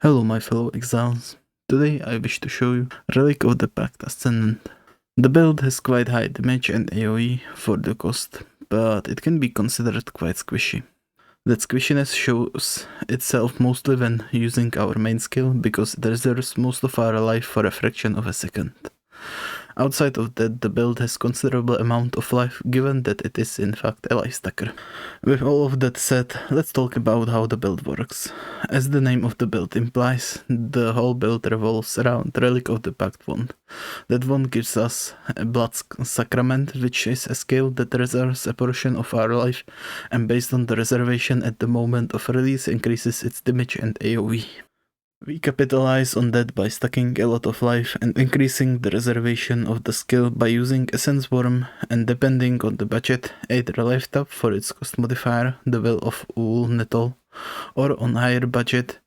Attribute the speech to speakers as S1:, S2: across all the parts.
S1: Hello my fellow exiles. Today I wish to show you Relic of the Pact Ascendant. The build has quite high damage and AoE for the cost, but it can be considered quite squishy. That squishiness shows itself mostly when using our main skill, because it reserves most of our life for a fraction of a second. Outside of that, the build has considerable amount of life, given that it is in fact a life stacker. With all of that said, let's talk about how the build works. As the name of the build implies, the whole build revolves around Relic of the Pact wand. That wand gives us a Blood Sacrament, which is a skill that reserves a portion of our life, and based on the reservation at the moment of release increases its damage and AoE. We capitalize on that by stacking a lot of life and increasing the reservation of the skill by using Essence Worm, and depending on the budget, either Life Tap for its cost modifier, the Will of Ul Netol, or on higher budget,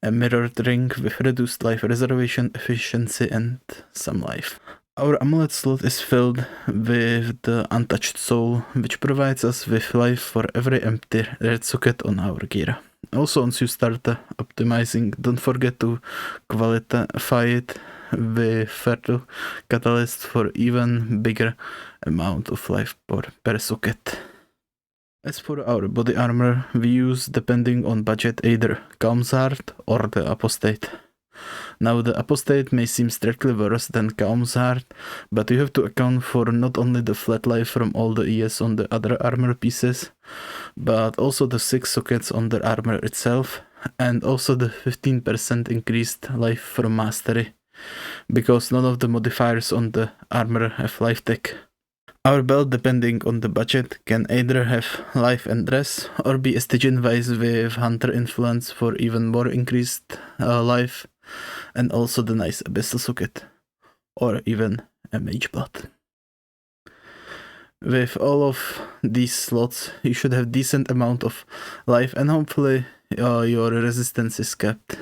S1: a Mirrored Ring with reduced life reservation efficiency and some life. Our amulet slot is filled with the Untouched Soul, which provides us with life for every empty red socket on our gear. Also, once you start optimizing, don't forget to qualify it with Fertile Catalyst for even bigger amount of life per socket. As for our body armor, we use, depending on budget, either Calm's Heart or the Apostate. Now, the Apostate may seem strictly worse than Calm's Heart, but you have to account for not only the flat life from all the ES on the other armor pieces, but also the 6 sockets on the armor itself, and also the 15% increased life from Mastery, because none of the modifiers on the armor have life tech. Our belt, depending on the budget, can either have life and dress, or be a Stygian Vise with Hunter influence for even more increased life, and also the nice Abyssal socket, or even a Mage Blood. With all of these slots, you should have decent amount of life, and hopefully your resistance is kept.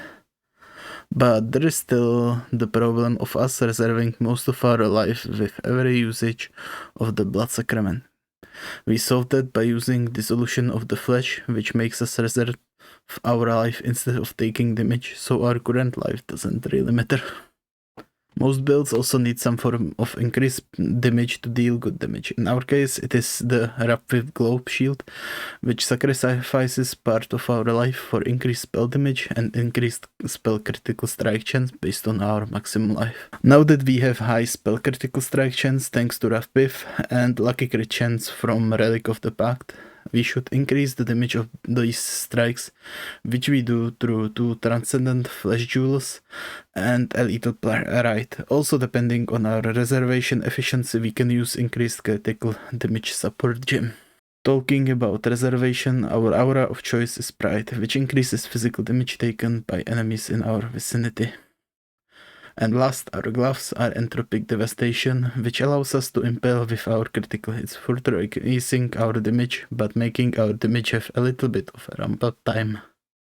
S1: But there is still the problem of us reserving most of our life with every usage of the Blood Sacrament. We solved that by using Dissolution of the Flesh, which makes us reserve our life instead of taking damage, so our current life doesn't really matter. Most builds also need some form of increased damage to deal good damage. In our case, it is the Wrap with Globe Shield, which sacrifices part of our life for increased spell damage and increased spell critical strike chance based on our maximum life. Now that we have high spell critical strike chance thanks to Wrap with and lucky crit chance from Relic of the Pact, we should increase the damage of these strikes, which we do through 2 Transcendent Flash Jewels and a Lethal Right. Also, depending on our reservation efficiency, we can use increased critical damage support gem. Talking about reservation, our aura of choice is Pride, which increases physical damage taken by enemies in our vicinity. And last, our gloves are Entropic Devastation, which allows us to impale with our critical hits, further increasing our damage, but making our damage have a little bit of a ramp up time.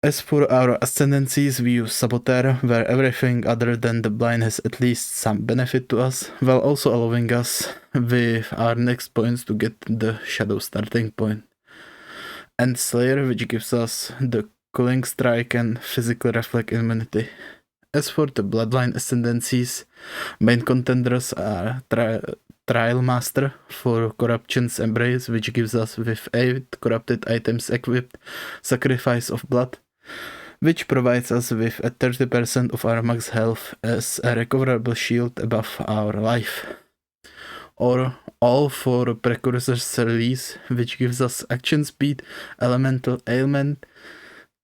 S1: As for our ascendancies, we use Saboteur, where everything other than the blind has at least some benefit to us, while also allowing us with our next points to get the Shadow starting point. And Slayer, which gives us the Cooling Strike and Physical Reflect immunity. As for the Bloodline ascendancies, main contenders are Trial Master for Corruption's Embrace, which gives us with 8 corrupted items equipped Sacrifice of Blood, which provides us with a 30% of our max health as a recoverable shield above our life. Or All for Precursor's Release, which gives us action speed, elemental ailment,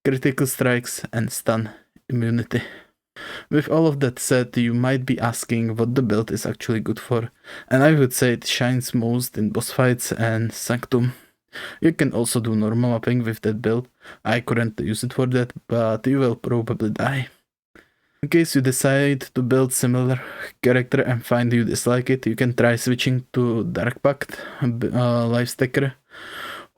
S1: critical strikes, and stun immunity. With all of that said, you might be asking what the build is actually good for, and I would say it shines most in boss fights and Sanctum. You can also do normal mapping with that build. I currently use it for that, but you will probably die. In case you decide to build similar character and find you dislike it, you can try switching to Dark Pact, Life Stacker,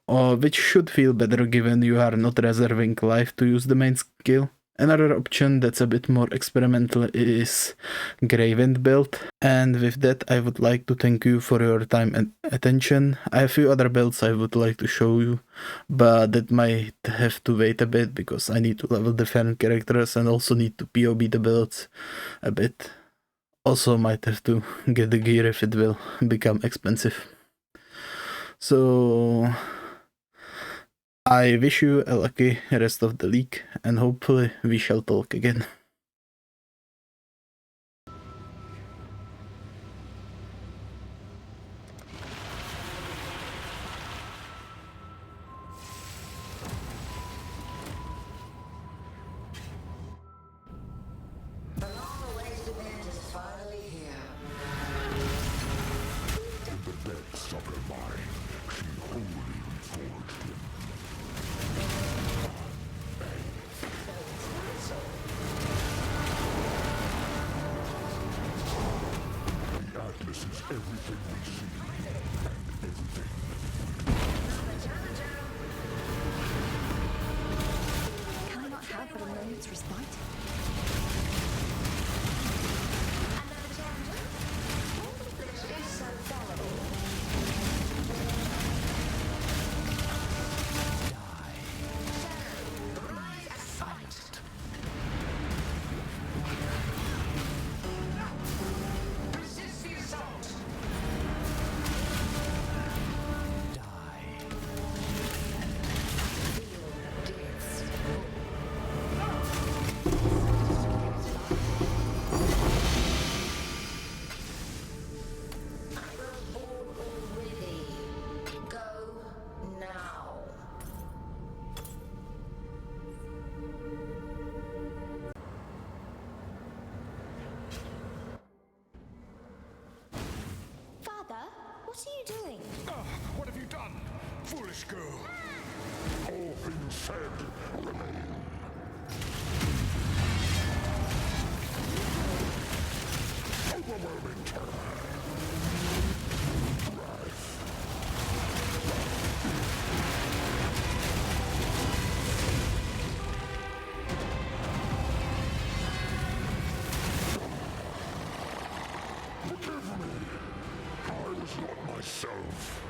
S1: which should feel better given you are not reserving life to use the main skill. Another option that's a bit more experimental is Gravewind build. And with that, I would like to thank you for your time and attention. I have a few other builds I would like to show you, but that might have to wait a bit because I need to level different characters and also need to POB the builds a bit. Also might have to get the gear if it will become expensive. So I wish you a lucky rest of the league, and hopefully we shall talk again.
S2: Everything we see, and everything.
S3: Can I not have but a moment's respite? Another challenger? This is so fallible. Die. Shadow, rise and fight. Resist the assault. What are you doing?
S2: What have you done, foolish girl? All things said remain. Overwhelming terror. Forgive me. I was not myself.